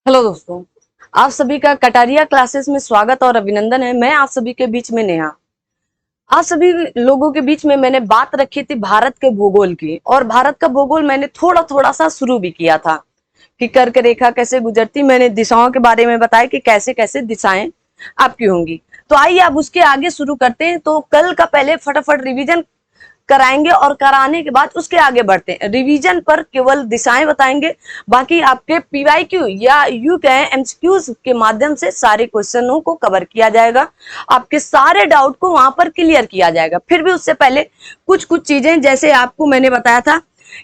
Hello दोस्तों, आप सभी का कटारिया क्लासेस में स्वागत और अभिनंदन है। मैं आप सभी के बीच में नेहा। आप सभी लोगों के बीच में मैंने बात रखी थी भारत के भूगोल की, और भारत का भूगोल मैंने थोड़ा थोड़ा सा शुरू भी किया था कि कर्क रेखा कैसे गुजरती। मैंने दिशाओं के बारे में बताया कि कैसे कैसे दिशाएं आपकी होंगी। तो आइए अब उसके आगे शुरू करते हैं। तो कल का पहले फटाफट रिवीजन कराएंगे और कराने के बाद उसके आगे बढ़ते हैं। रिवीजन पर केवल दिशाएं बताएंगे, बाकी आपके पीवाईक्यू या यू कहें एमसीक्यूज के माध्यम से सारे क्वेश्चनों को कवर किया जाएगा। आपके सारे डाउट को वहां पर क्लियर किया जाएगा। फिर भी उससे पहले कुछ कुछ चीजें, जैसे आपको मैंने बताया था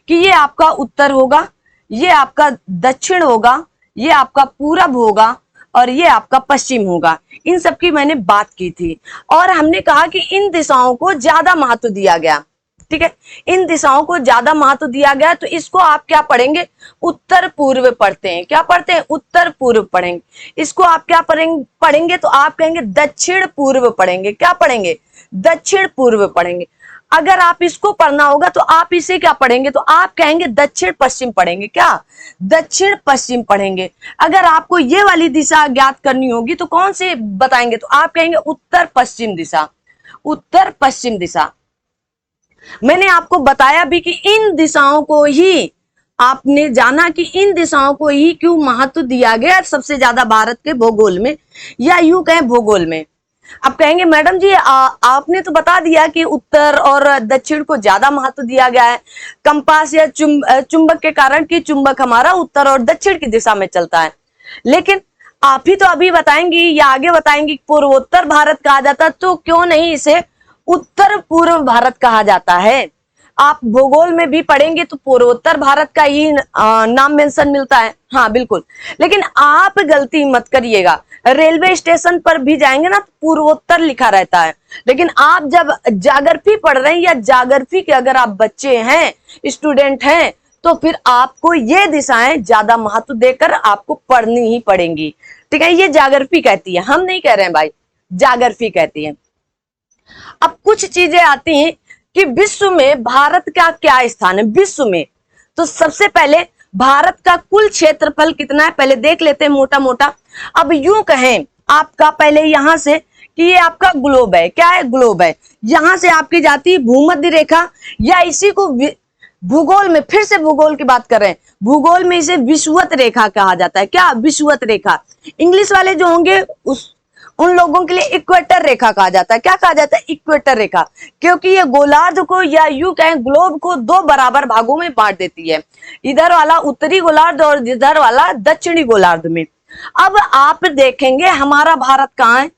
कि ये आपका उत्तर होगा, ये आपका दक्षिण होगा, ये आपका पूरब होगा और ये आपका पश्चिम होगा। इन सब की मैंने बात की थी और हमने कहा कि इन दिशाओं को ज्यादा महत्व दिया गया। ठीक है, इन दिशाओं को ज्यादा महत्व दिया गया, तो इसको आप क्या पढ़ेंगे? उत्तर पूर्व पढ़ते हैं। क्या पढ़ते हैं? उत्तर पूर्व पढ़ेंगे। इसको आप क्या पढ़ेंगे? तो आप कहेंगे दक्षिण पूर्व पढ़ेंगे। क्या पढ़ेंगे? दक्षिण पूर्व पढ़ेंगे। अगर आप इसको पढ़ना होगा तो आप इसे क्या पढ़ेंगे? तो आप कहेंगे दक्षिण पश्चिम पढ़ेंगे। क्या? दक्षिण पश्चिम पढ़ेंगे। अगर आपको ये वाली दिशा ज्ञात करनी होगी तो कौन से बताएंगे? तो आप कहेंगे उत्तर पश्चिम दिशा। उत्तर पश्चिम दिशा। मैंने आपको बताया भी कि इन दिशाओं को ही आपने जाना कि इन दिशाओं को ही क्यों महत्व दिया गया सबसे ज्यादा भारत के भूगोल में, या यूं कहें भूगोल में। अब कहेंगे मैडम जी आपने तो बता दिया कि उत्तर और दक्षिण को ज्यादा महत्व दिया गया है कंपास या चुंबक के कारण, कि चुंबक हमारा उत्तर और दक्षिण की दिशा में चलता है। लेकिन आप ही तो अभी बताएंगी या आगे बताएंगी पूर्वोत्तर भारत कहा जाता है, तो क्यों नहीं इसे उत्तर पूर्व भारत कहा जाता है? आप भूगोल में भी पढ़ेंगे तो पूर्वोत्तर भारत का ही नाम मेंशन मिलता है। हाँ बिल्कुल, लेकिन आप गलती मत करिएगा। रेलवे स्टेशन पर भी जाएंगे ना तो पूर्वोत्तर लिखा रहता है, लेकिन आप जब ज्योग्राफी पढ़ रहे हैं या ज्योग्राफी के अगर आप बच्चे हैं, स्टूडेंट हैं, तो फिर आपको ये दिशाएं ज्यादा महत्व देकर आपको पढ़नी ही पड़ेंगी। ठीक है, ये ज्योग्राफी कहती है, हम नहीं कह रहे हैं भाई, ज्योग्राफी कहती है। अब कुछ चीजें आती हैं कि विश्व में भारत का क्या स्थान है विश्व में। तो सबसे पहले भारत का कुल क्षेत्रफल कितना है पहले देख लेते हैं मोटा मोटा। अब यूं कहें आपका पहले यहां से कि ये आपका ग्लोब है। क्या है? ग्लोब है। यहां से आपकी जाती है भूमध्य रेखा, या इसी को भूगोल में, फिर से भूगोल की बात कर रहे हैं, भूगोल में इसे विषुवत रेखा कहा जाता है। क्या? विषुवत रेखा। इंग्लिश वाले जो होंगे उन लोगों के लिए इक्वेटर रेखा कहा जाता है। क्या कहा जाता है? इक्वेटर रेखा, क्योंकि ये गोलार्ध को या यूं कहें ग्लोब को दो बराबर भागों में बांट देती है, इधर वाला उत्तरी गोलार्ध और इधर वाला दक्षिणी गोलार्ध में। अब आप देखेंगे हमारा भारत कहाँ है?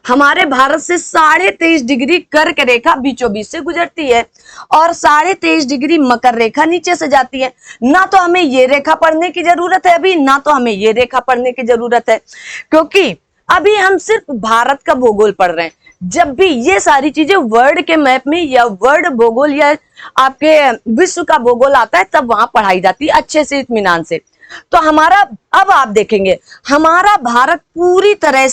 हमारे भारत से 23.5 डिग्री कर्क रेखा बीचों बीच से गुजरती है और 23.5 डिग्री मकर रेखा नीचे से जाती है। ना तो हमें ये रेखा पढ़ने की जरूरत है अभी, ना तो हमें ये रेखा पढ़ने की जरूरत है, क्योंकि अभी हम सिर्फ भारत का भूगोल पढ़ रहे हैं। जब भी ये सारी चीजें वर्ल्ड के मैप में या वर्ल्ड भूगोल या आपके विश्व का भूगोल आता है तब वहां पढ़ाई जाती है अच्छे से, इत्मीनान से। तो हमारा, अब आप देखेंगे हमारा भारत पूरी तरह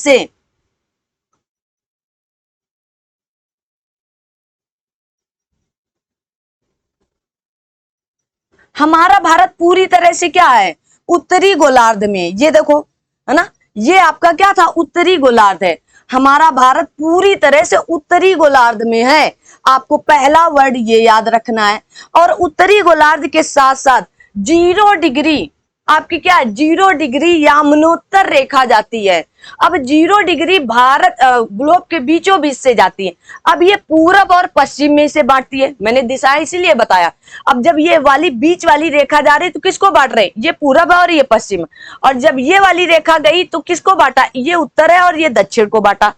से क्या है? उत्तरी गोलार्ध में। ये देखो, है ना, ये आपका क्या था? उत्तरी गोलार्ध है। हमारा भारत पूरी तरह से उत्तरी गोलार्ध में है। आपको पहला वर्ड ये याद रखना है। और उत्तरी गोलार्ध के साथ साथ 0 डिग्री आपकी क्या है? 0 डिग्री यामनोत्तर रेखा जाती है। अब 0 डिग्री भारत ग्लोब के बीचों बीच से जाती है। अब ये पूरब और पश्चिम में से बांटती है। मैंने दिशाएं इसीलिए बताया। अब जब ये वाली बीच वाली रेखा जा रही तो किसको बांट रहे? ये पूरब है और ये पश्चिम। और जब ये वाली रेखा गई तो किसको बांटा? ये उत्तर है और ये दक्षिण को बांटा।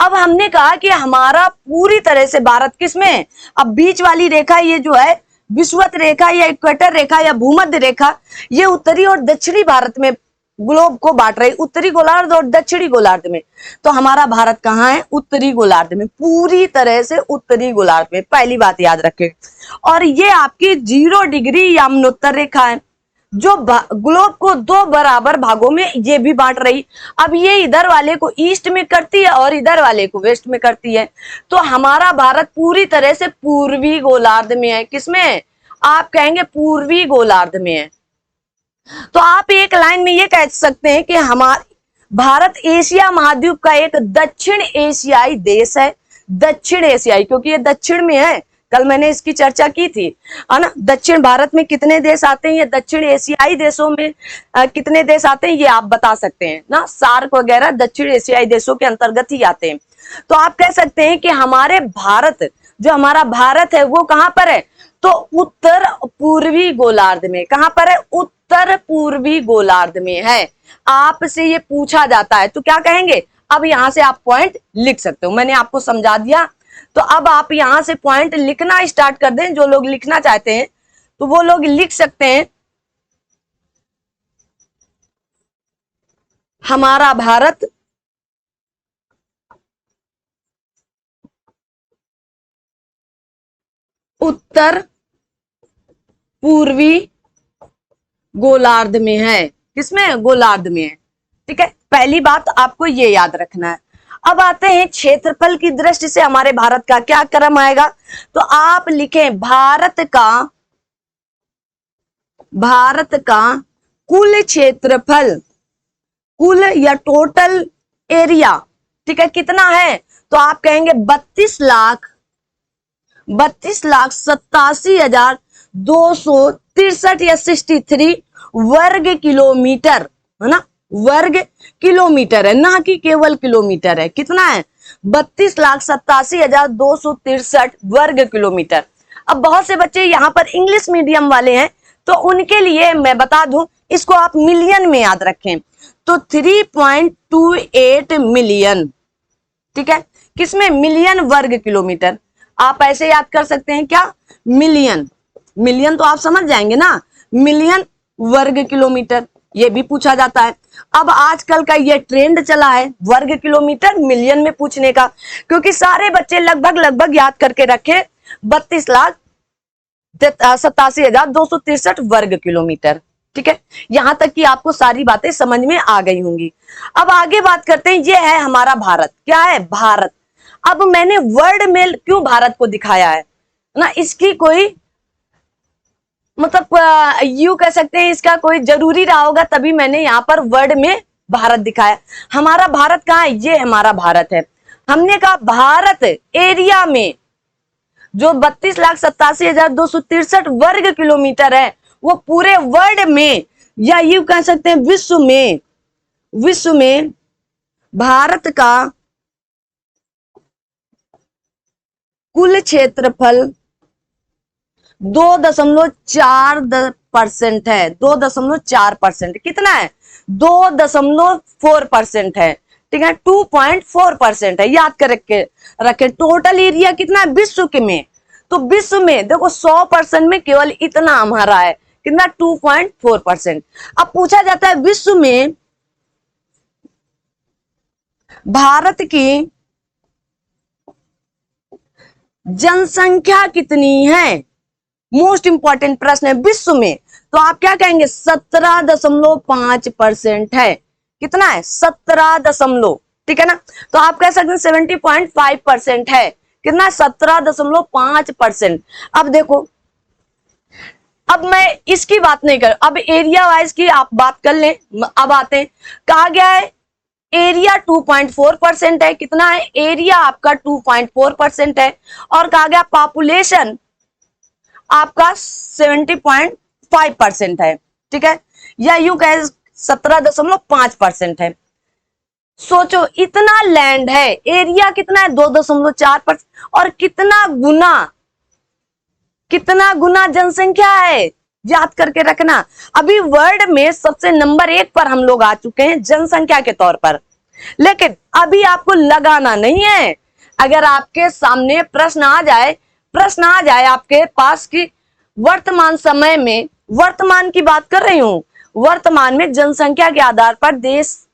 अब हमने कहा कि हमारा पूरी तरह से भारत किसमें है? अब बीच वाली रेखा ये जो है विषुवत रेखा या इक्वेटर रेखा या भूमध्य रेखा, ये उत्तरी और दक्षिणी भारत में ग्लोब को बांट रही, उत्तरी गोलार्ध और दक्षिणी गोलार्ध में। तो हमारा भारत कहाँ है? उत्तरी गोलार्ध में, पूरी तरह से उत्तरी गोलार्ध में। पहली बात याद रखें। और ये आपकी 0 डिग्री यामनोत्तर रेखा है जो ग्लोब को दो बराबर भागों में ये भी बांट रही। अब ये इधर वाले को ईस्ट में करती है और इधर वाले को वेस्ट में करती है। तो हमारा भारत पूरी तरह से पूर्वी गोलार्ध में है। किसमें? आप कहेंगे पूर्वी गोलार्ध में है। तो आप एक लाइन में ये कह सकते हैं कि हमारा भारत एशिया महाद्वीप का एक दक्षिण एशियाई देश है। दक्षिण एशियाई, क्योंकि ये दक्षिण में है, कल मैंने इसकी चर्चा की थी, है ना। दक्षिण भारत में कितने देश आते हैं, ये दक्षिण एशियाई देशों में कितने देश आते हैं, ये आप बता सकते हैं ना। सार्क वगैरह दक्षिण एशियाई देशों के अंतर्गत ही आते हैं। तो आप कह सकते हैं कि हमारे भारत, जो हमारा भारत है वो कहां पर है, तो उत्तर पूर्वी गोलार्ध में। कहां पर है, उत्तर पूर्वी गोलार्ध में है। आपसे ये पूछा जाता है तो क्या कहेंगे, अब यहां से आप पॉइंट लिख सकते हो। मैंने आपको समझा दिया, तो अब आप यहां से पॉइंट लिखना स्टार्ट कर दें। जो लोग लिखना चाहते हैं तो वो लोग लिख सकते हैं, हमारा भारत उत्तर पूर्वी गोलार्ध में है। किसमें, गोलार्ध में है। ठीक है, पहली बात आपको ये याद रखना है। अब आते हैं क्षेत्रफल की दृष्टि से हमारे भारत का क्या क्रम आएगा, तो आप लिखें भारत का कुल क्षेत्रफल, कुल या टोटल एरिया, ठीक है, कितना है, तो आप कहेंगे 32,87,263 या 63 वर्ग किलोमीटर, है ना। वर्ग किलोमीटर है, ना कि केवल किलोमीटर है। कितना है, 32,87,263 वर्ग किलोमीटर। अब बहुत से बच्चे यहाँ पर इंग्लिश मीडियम वाले हैं, तो उनके लिए मैं बता दूं, इसको आप मिलियन में याद रखें, तो 3.28 मिलियन, ठीक है, किसमें, मिलियन वर्ग किलोमीटर। आप ऐसे याद कर सकते हैं क्या, मिलियन, मिलियन तो आप समझ जाएंगे ना, मिलियन वर्ग किलोमीटर, ये भी पूछा जाता है। अब आजकल का ये ट्रेंड चला है वर्ग किलोमीटर मिलियन में पूछने का, क्योंकि सारे बच्चे लगभग याद करके रखे 32,87,263 वर्ग किलोमीटर। ठीक है, यहां तक कि आपको सारी बातें समझ में आ गई होंगी। अब आगे बात करते हैं, ये है हमारा भारत। क्या है, भारत। अब मैंने वर्ड में क्यों भारत को दिखाया है ना, इसकी कोई मतलब यू कह सकते हैं, इसका कोई जरूरी रहा होगा, तभी मैंने यहाँ पर वर्ड में भारत दिखाया। हमारा भारत कहाँ है, ये हमारा भारत है। हमने कहा भारत एरिया में जो 32,87,263 वर्ग किलोमीटर है, वो पूरे वर्ल्ड में, या यू कह सकते हैं विश्व में भारत का कुल क्षेत्रफल 2.4% है। 2.4%, कितना है, 2.4% है। ठीक है, 2.4% है, याद करके रखे। टोटल एरिया कितना है विश्व के में, तो विश्व में देखो 100% में केवल इतना हमारा है, कितना, 2.4%। अब पूछा जाता है विश्व में भारत की जनसंख्या कितनी है, मोस्ट इंपॉर्टेंट प्रश्न है विश्व में, तो आप क्या कहेंगे, 17.5% है। कितना है, 17 ठीक है ना, तो आप कह सकते हैं 70.5% है। कितना, 17.5%। अब देखो, अब मैं इसकी बात नहीं कर, अब एरिया वाइज की आप बात कर लें। अब आते हैं, कहा गया है एरिया 2.4% है। कितना है, एरिया आपका 2.4% है। और कहा गया पॉपुलेशन आपका 70.5% है। ठीक है, या यूं कहे 17.5% है। सोचो इतना लैंड है, एरिया कितना है, 2.4%, और कितना गुना जनसंख्या है, याद करके रखना। अभी वर्ल्ड में सबसे नंबर 1 पर हम लोग आ चुके हैं जनसंख्या के तौर पर, लेकिन अभी आपको लगाना नहीं है। अगर आपके सामने प्रश्न आ जाए आपके पास कि वर्तमान समय में, वर्तमान की बात कर रही हूं, वर्तमान में जनसंख्या के आधार पर देश,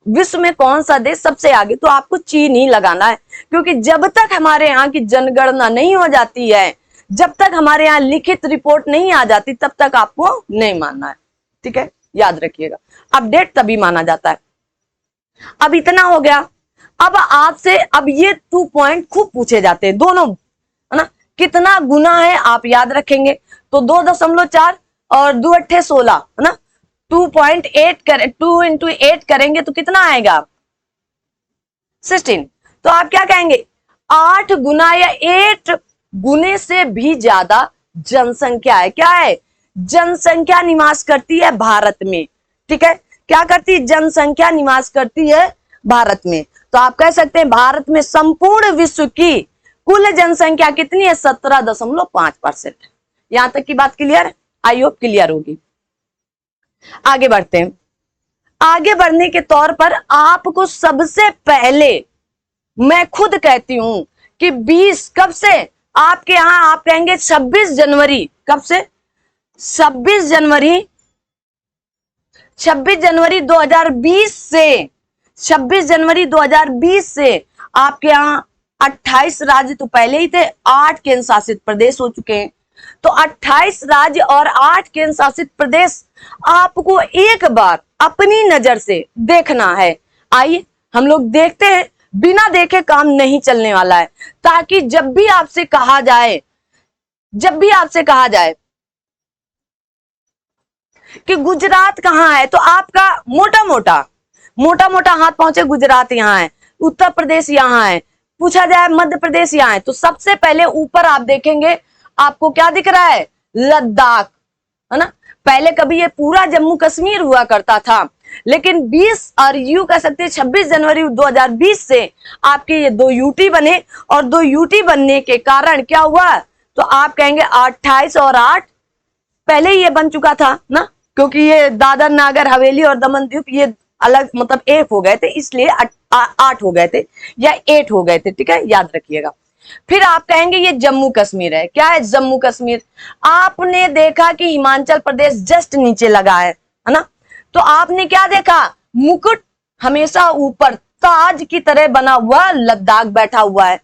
विश्व में कौन सा देश सबसे आगे, तो आपको चीन ही लगाना है। क्योंकि जब तक हमारे यहाँ की जनगणना नहीं हो जाती है, जब तक हमारे यहाँ लिखित रिपोर्ट नहीं आ जाती, तब तक आपको नहीं मानना है। ठीक है, याद रखिएगा, अपडेट तभी माना जाता है। अब इतना हो गया। अब आपसे अब ये 2 पॉइंट खूब पूछे जाते हैं दोनों, है ना। कितना गुना है आप याद रखेंगे, तो 2.4 और 2 × 8 = 16, है ना। 2 इंटू 8 करेंगे तो कितना आएगा 16। तो आप क्या कहेंगे 8 गुना या 8 गुने से भी ज्यादा जनसंख्या है। क्या है जनसंख्या निवास करती है भारत में। ठीक है क्या करती है जनसंख्या निवास करती है भारत में। तो आप कह सकते हैं भारत में संपूर्ण विश्व की कुल जनसंख्या कितनी है 17.5%। यहां तक की बात क्लियर, आई होप क्लियर होगी। आगे बढ़ते हैं। आगे बढ़ने के तौर पर आपको सबसे पहले मैं खुद कहती हूं कि 20 कब से आपके यहां आप कहेंगे 26 जनवरी। कब से 26 जनवरी 2020 से 26 जनवरी 2020 से आपके यहां 28 राज्य तो पहले ही थे, 8 केंद्र शासित प्रदेश हो चुके हैं। तो 28 राज्य और 8 केंद्र शासित प्रदेश आपको एक बार अपनी नजर से देखना है। आइए हम लोग देखते हैं, बिना देखे काम नहीं चलने वाला है, ताकि जब भी आपसे कहा जाए कि गुजरात कहाँ है तो आपका मोटा मोटा हाथ पहुंचे गुजरात यहाँ है, उत्तर प्रदेश यहाँ है, पूछा जाए मध्य प्रदेश यहाँ है, तो सबसे पहले ऊपर आप देखेंगे आपको क्या दिख रहा है लद्दाख, है ना। पहले कभी ये पूरा जम्मू कश्मीर हुआ करता था, लेकिन 20 और यूं कह सकते हैं 26 जनवरी 2020 से आपके ये 2 यूटी बने, और 2 यूटी बनने के कारण क्या हुआ तो आप कहेंगे 28 और 8 पहले ही ये बन चुका था ना, क्योंकि ये दादर नागर हवेली और दमन द्वीप ये अलग मतलब 1 हो गए थे, इसलिए 8 हो गए थे या 8 हो गए थे। ठीक है याद रखिएगा। फिर आप कहेंगे ये जम्मू कश्मीर है। क्या है जम्मू कश्मीर, आपने देखा कि हिमाचल प्रदेश जस्ट नीचे लगा है ना, तो आपने क्या देखा मुकुट हमेशा ऊपर ताज की तरह बना हुआ लद्दाख बैठा हुआ है।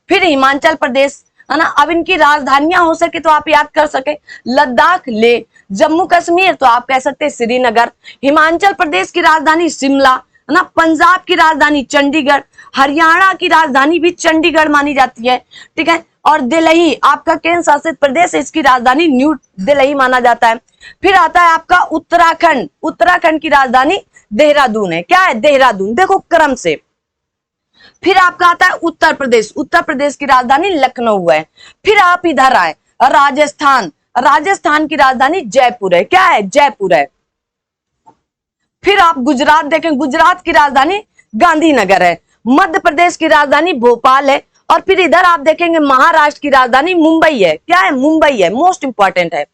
फिर हिमाचल प्रदेश है ना, अब इनकी राजधानियां हो सके तो आप याद कर सके लद्दाख ले, जम्मू कश्मीर तो आप कह सकते हैं श्रीनगर, हिमाचल प्रदेश की राजधानी शिमला है ना, पंजाब की राजधानी चंडीगढ़, हरियाणा की राजधानी भी चंडीगढ़ मानी जाती है। ठीक है, और दिल्ली आपका केंद्र शासित प्रदेश है, इसकी राजधानी न्यू दिल्ली माना जाता है। फिर आता है आपका उत्तराखंड, उत्तराखंड की राजधानी देहरादून है। क्या है देहरादून, देखो क्रम से। फिर आपका आता है उत्तर प्रदेश, उत्तर प्रदेश की राजधानी लखनऊ है। फिर आप इधर आए राजस्थान, राजस्थान की राजधानी जयपुर है। क्या है जयपुर है। फिर आप गुजरात देखें, गुजरात की राजधानी गांधीनगर है। मध्य प्रदेश की राजधानी भोपाल है। और फिर इधर आप देखेंगे महाराष्ट्र की राजधानी मुंबई है। क्या है मुंबई है, मोस्ट इंपॉर्टेंट है,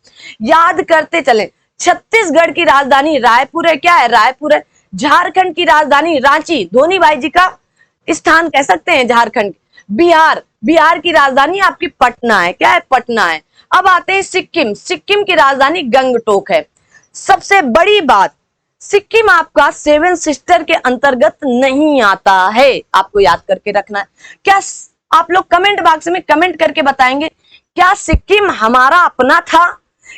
याद करते चले। छत्तीसगढ़ की राजधानी रायपुर है। क्या है रायपुर है। झारखंड की राजधानी रांची, धोनी भाई जी का स्थान कह सकते हैं झारखंड। बिहार, बिहार की राजधानी आपकी पटना है। क्या है पटना है। अब आते हैं सिक्किम, सिक्किम की राजधानी गंगटोक है। सबसे बड़ी बात, सिक्किम आपका 7 सिस्टर के अंतर्गत नहीं आता है, आपको याद करके रखना है। क्या आप लोग कमेंट बॉक्स में कमेंट करके बताएंगे क्या सिक्किम हमारा अपना था,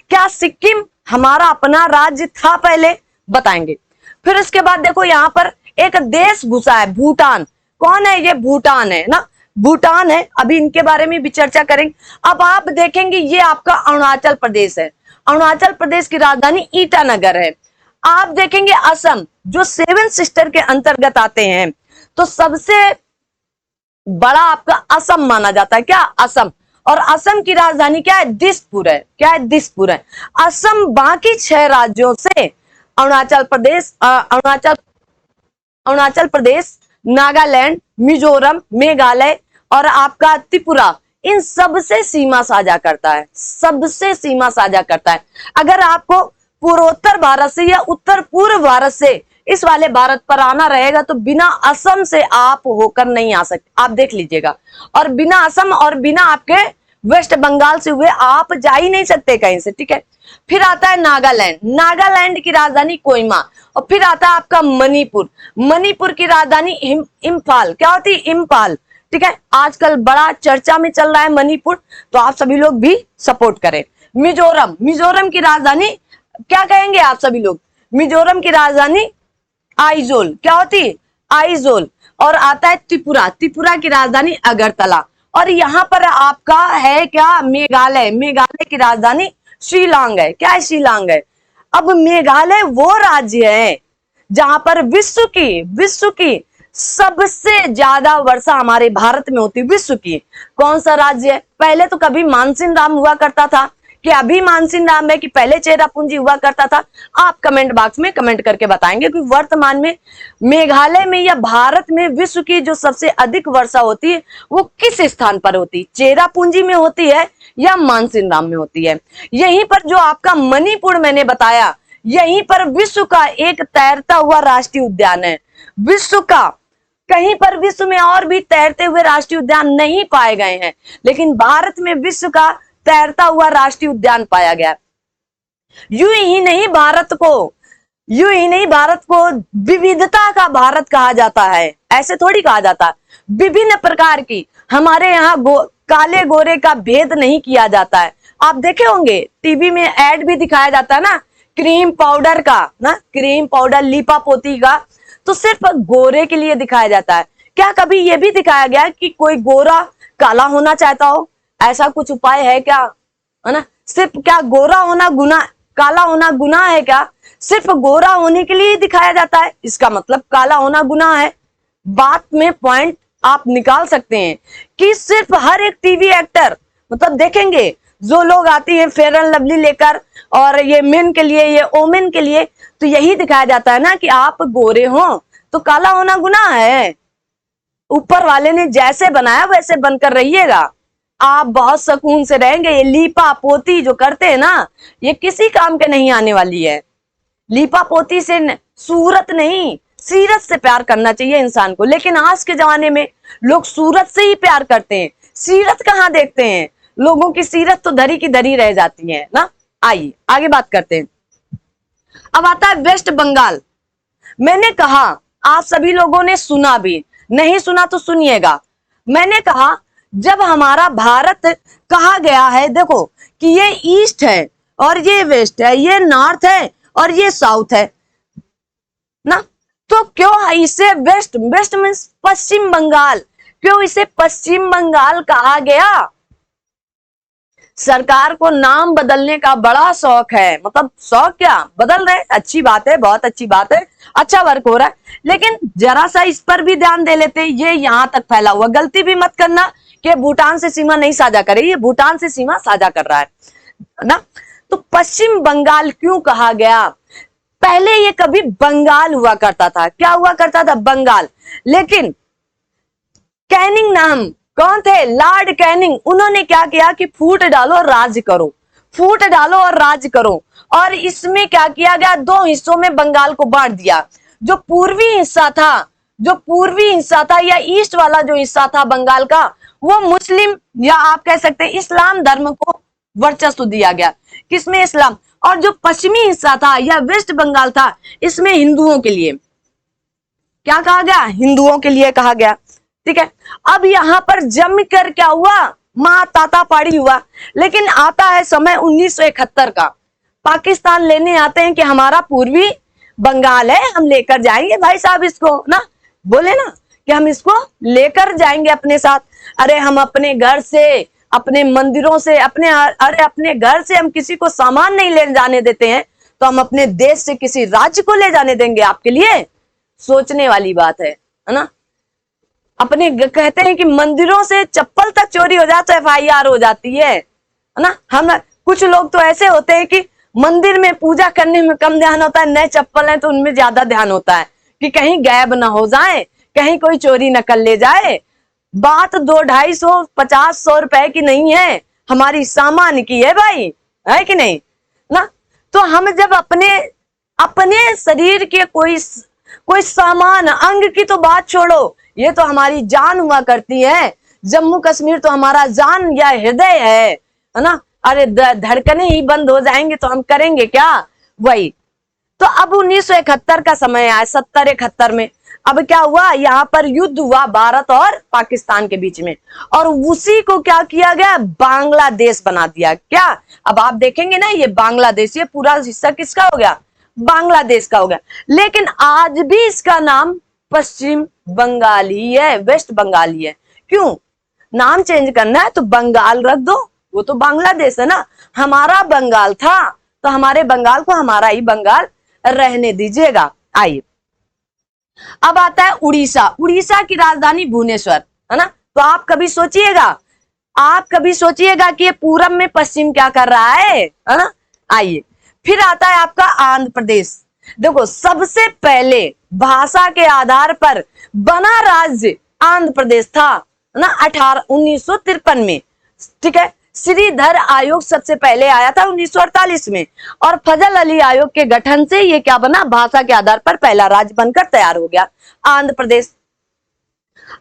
क्या सिक्किम हमारा अपना राज्य था पहले, बताएंगे। फिर उसके बाद देखो यहां पर एक देश घुसा है भूटान। कौन है ये भूटान है ना, भूटान है, अभी इनके बारे में भी चर्चा करेंगे। अब आप देखेंगे ये आपका अरुणाचल प्रदेश है, अरुणाचल प्रदेश की राजधानी ईटानगर है। आप देखेंगे असम जो 7 सिस्टर के अंतर्गत आते हैं, तो सबसे बड़ा आपका असम माना जाता है। क्या असम, और असम की राजधानी क्या है दिसपुर है। क्या है दिसपुर है। असम बाकी 6 राज्यों से अरुणाचल प्रदेश, नागालैंड, मिजोरम, मेघालय और आपका त्रिपुरा, इन सबसे सीमा साझा करता है, सबसे सीमा साझा करता है। अगर आपको पूर्वोत्तर भारत से या उत्तर पूर्व भारत से इस वाले भारत पर आना रहेगा तो बिना असम से आप होकर नहीं आ सकते, आप देख लीजिएगा। और बिना असम और बिना आपके वेस्ट बंगाल से हुए आप जा ही नहीं सकते कहीं से। ठीक है, फिर आता है नागालैंड, नागालैंड की राजधानी कोहिमा। और फिर आता है आपका मणिपुर, मणिपुर की राजधानी इम्फाल। क्या होती है इम्फाल। ठीक है, आजकल बड़ा चर्चा में चल रहा है मणिपुर, तो आप सभी लोग भी सपोर्ट करें। मिजोरम, मिजोरम की राजधानी क्या कहेंगे आप सभी लोग, मिजोरम की राजधानी आइजोल। क्या होती है आइजोल। और आता है त्रिपुरा, त्रिपुरा की राजधानी अगरतला। और यहां पर आपका है क्या मेघालय, मेघालय की राजधानी शिलांग है। क्या है शिलांग है। अब मेघालय वो राज्य है जहां पर विश्व की सबसे ज्यादा वर्षा हमारे भारत में होती है। विश्व की कौन सा राज्य है? पहले तो कभी मानसिन राम हुआ करता था, कि अभी मानसिन राम है, कि पहले चेरापूंजी हुआ करता था? आप कमेंट बॉक्स में कमेंट करके बताएंगे कि वर्तमान में मेघालय में या भारत में विश्व की जो सबसे अधिक वर्षा होती है वो किस स्थान पर होती है? चेरापूंजी में होती है या मानसिन राम में होती है? यहीं पर जो आपका मणिपुर मैंने बताया, यहीं पर विश्व का एक तैरता हुआ राष्ट्रीय उद्यान है। विश्व का कहीं पर विश्व में और भी तैरते हुए राष्ट्रीय उद्यान नहीं पाए गए हैं, लेकिन भारत में विश्व का तैरता हुआ राष्ट्रीय उद्यान पाया गया। यूं ही नहीं भारत को विविधता का भारत कहा जाता है, ऐसे थोड़ी कहा जाता। विभिन्न प्रकार की हमारे यहाँ काले गोरे का भेद नहीं किया जाता है। आप देखे होंगे टीवी में ऐड भी दिखाया जाता है ना, क्रीम पाउडर का, ना क्रीम पाउडर लीपा पोती का, तो सिर्फ गोरे के लिए दिखाया जाता है। क्या कभी यह भी दिखाया गया कि कोई गोरा काला होना चाहता हो? ऐसा कुछ उपाय है क्या? है ना, सिर्फ क्या गोरा होना गुनाह, काला होना गुनाह है क्या? सिर्फ गोरा होने के लिए ही दिखाया जाता है, इसका मतलब काला होना गुनाह है? बात में पॉइंट आप निकाल सकते हैं कि सिर्फ हर एक टीवी एक्टर, मतलब देखेंगे जो लोग आती हैं फेयर एंड लवली लेकर, और ये मेन के लिए, ये ओमेन के लिए, तो यही दिखाया जाता है ना कि आप गोरे हो तो काला होना गुनाह है। ऊपर वाले ने जैसे बनाया वैसे बनकर रहिएगा, आप बहुत सुकून से रहेंगे। ये लीपा पोती जो करते हैं ना, ये किसी काम के नहीं आने वाली है। लीपा पोती से सूरत नहीं, सीरत से प्यार करना चाहिए इंसान को, लेकिन आज के जमाने में लोग सूरत से ही प्यार करते हैं, सीरत कहाँ देखते हैं। लोगों की सीरत तो धरी की धरी रह जाती है ना। आइए आगे बात करते हैं। अब आता है वेस्ट बंगाल। मैंने कहा, आप सभी लोगों ने सुना भी, नहीं सुना तो सुनिएगा। मैंने कहा जब हमारा भारत कहा गया है, देखो कि ये ईस्ट है और ये वेस्ट है, ये नॉर्थ है और ये साउथ है ना, तो क्यों इसे वेस्ट मीन्स पश्चिम बंगाल, क्यों इसे पश्चिम बंगाल कहा गया? सरकार को नाम बदलने का बड़ा शौक है, मतलब शौक क्या, बदल रहे, अच्छी बात है, बहुत अच्छी बात है, अच्छा वर्क हो रहा है, लेकिन जरा सा इस पर भी ध्यान दे लेते। ये यहां तक फैला हुआ, गलती भी मत करना कि भूटान से सीमा नहीं साझा करे, ये भूटान से सीमा साझा कर रहा है ना। तो पश्चिम बंगाल क्यों कहा गया? पहले ये कभी बंगाल हुआ करता था। क्या हुआ करता था? बंगाल। लेकिन कैनिंग नाम कौन थे? Lord Canning. उन्होंने क्या किया कि फूट डालो और राज करो, फूट डालो और राज करो, और इसमें क्या किया गया, दो हिस्सों में बंगाल को बांट दिया। जो पूर्वी हिस्सा था या ईस्ट वाला जो हिस्सा था बंगाल का, वो मुस्लिम या आप कह सकते हैं इस्लाम धर्म को वर्चस्व दिया गया। किसमें? इस्लाम। और जो पश्चिमी हिस्सा था या वेस्ट बंगाल था, इसमें हिंदुओं के लिए क्या कहा गया? हिंदुओं के लिए कहा गया। ठीक है। अब यहां पर जमकर क्या हुआ? मां ताता पाड़ी हुआ। लेकिन आता है समय 1971 का, पाकिस्तान लेने आते हैं कि हमारा पूर्वी बंगाल है, हम लेकर जाएंगे भाई साहब इसको, ना बोले ना कि हम इसको लेकर जाएंगे अपने साथ। अरे हम अपने घर से, अपने मंदिरों से, अपने घर से हम किसी को सामान नहीं ले जाने देते हैं, तो हम अपने देश से किसी राज्य को ले जाने देंगे आपके लिए? सोचने वाली बात है ना। अपने कहते हैं कि मंदिरों से चप्पल तक चोरी हो जाए तो FIR हो जाती है ना। हम कुछ लोग तो ऐसे होते हैं कि मंदिर में पूजा करने में कम ध्यान होता है, नए चप्पल है तो उनमें ज्यादा ध्यान होता है कि कहीं गायब ना हो जाए, कहीं कोई चोरी न कर ले जाए। बात 200-250 50-100 रुपए की नहीं है, हमारी सामान की है भाई, है कि नहीं ना। तो हम जब अपने शरीर के कोई सामान, अंग की तो बात छोड़ो, ये तो हमारी जान हुआ करती है। जम्मू कश्मीर तो हमारा जान या हृदय है ना। अरे धड़कने ही बंद हो जाएंगे तो हम करेंगे क्या? वही तो अब 1971 का समय आया, 70-71 में। अब क्या हुआ? यहाँ पर युद्ध हुआ भारत और पाकिस्तान के बीच में, और उसी को क्या किया गया? बांग्लादेश बना दिया। क्या? अब आप देखेंगे ना, ये बांग्लादेश, ये पूरा हिस्सा किसका हो गया? बांग्लादेश का हो गया। लेकिन आज भी इसका नाम पश्चिम बंगाल ही है, वेस्ट बंगाल ही है। क्यों? नाम चेंज करना है तो बंगाल रख दो, वो तो बांग्लादेश है ना। हमारा बंगाल था तो हमारे बंगाल को हमारा ही बंगाल रहने दीजिएगा। आइए, अब आता है उड़ीसा। उड़ीसा की राजधानी भुवनेश्वर, है ना। तो आप कभी सोचिएगा कि ये पूरब में पश्चिम क्या कर रहा है ना। आइए, फिर आता है आपका आंध्र प्रदेश। देखो, सबसे पहले भाषा के आधार पर बना राज्य आंध्र प्रदेश था ना 1953 में, ठीक है। श्रीधर आयोग सबसे पहले आया था 1948 में, और फजल अली आयोग के गठन से ये क्या बना, भाषा के आधार पर पहला राज्य बनकर तैयार हो गया आंध्र प्रदेश।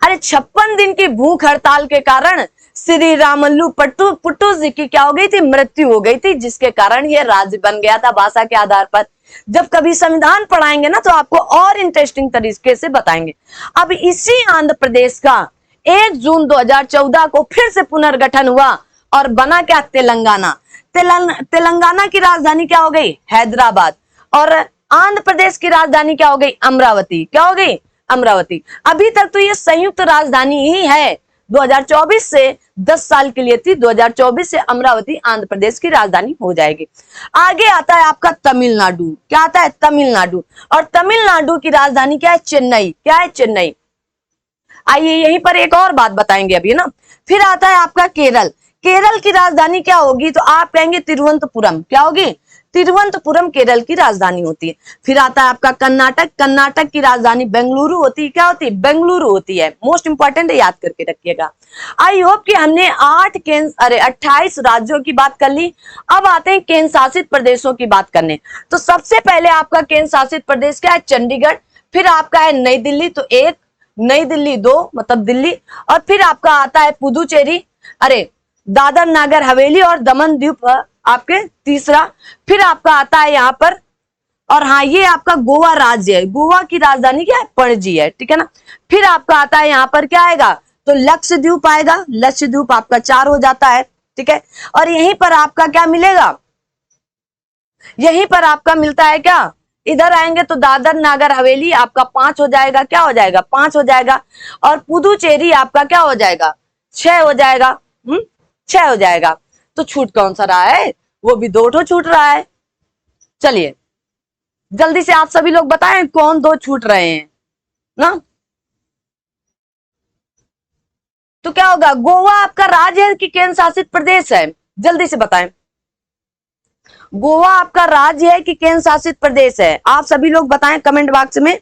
अरे 56 दिन की भूख हड़ताल के कारण श्री रामल्लू पुट्टू जी की क्या हो गई थी, मृत्यु हो गई थी, जिसके कारण ये राज्य बन गया था भाषा के आधार पर। जब कभी संविधान पढ़ाएंगे ना तो आपको और इंटरेस्टिंग तरीके से बताएंगे। अब इसी आंध्र प्रदेश का 1 जून 2014 को फिर से पुनर्गठन हुआ और बना क्या, तेलंगाना। तेलंगाना की राजधानी क्या हो गई, हैदराबाद। और आंध्र प्रदेश की राजधानी क्या हो गई, अमरावती। क्या हो गई, अमरावती। अभी तक तो ये संयुक्त राजधानी ही है, 2024 से 10 साल के लिए थी, 2024 से अमरावती आंध्र प्रदेश की राजधानी हो जाएगी। आगे आता है आपका तमिलनाडु। क्या आता है, तमिलनाडु। और तमिलनाडु की राजधानी क्या है, चेन्नई। क्या है, चेन्नई। आइए, यहीं पर एक और बात बताएंगे अभी ना। फिर आता है आपका केरल। केरल की राजधानी क्या होगी, तो आप कहेंगे तिरुवनंतपुरम। क्या होगी, तिरुवनंतपुरम केरल की राजधानी होती है। फिर आता है आपका कर्नाटक। कर्नाटक की राजधानी बेंगलुरु होती है। क्या होती है, बेंगलुरु होती है। मोस्ट इंपॉर्टेंट है, याद करके रखिएगा। आई होप कि हमने 28 राज्यों की बात कर ली। अब आते हैं केंद्र शासित प्रदेशों की बात करने। तो सबसे पहले आपका केंद्र शासित प्रदेश क्या है, चंडीगढ़। फिर आपका है नई दिल्ली, तो 1, नई दिल्ली 2 मतलब दिल्ली। और फिर आपका आता है पुदुचेरी, अरे दादर नागर हवेली और दमन द्वीप आपके तीसरा। फिर आपका आता है यहाँ पर, और हाँ ये आपका गोवा राज्य है। गोवा की राजधानी क्या है, पणजी है, ठीक है ना। फिर आपका आता है यहाँ पर क्या आएगा, तो लक्षद्वीप आएगा। लक्षद्वीप आपका 4 हो जाता है, ठीक है। और यहीं पर आपका क्या मिलेगा, यहीं पर आपका मिलता है क्या, इधर आएंगे तो दादर नागर हवेली आपका 5 हो जाएगा। क्या हो जाएगा, 5 हो जाएगा। और पुदुचेरी आपका क्या हो जाएगा, 6 हो जाएगा। 6 हो जाएगा। तो छूट कौन सा रहा है, वो भी 2 छूट रहा है। चलिए जल्दी से आप सभी लोग बताएं कौन 2 छूट रहे हैं ना। तो क्या होगा, गोवा आपका राज्य है कि केंद्र शासित प्रदेश है, जल्दी से बताएं। गोवा आपका राज्य है कि केंद्र शासित प्रदेश है, आप सभी लोग बताएं कमेंट बॉक्स में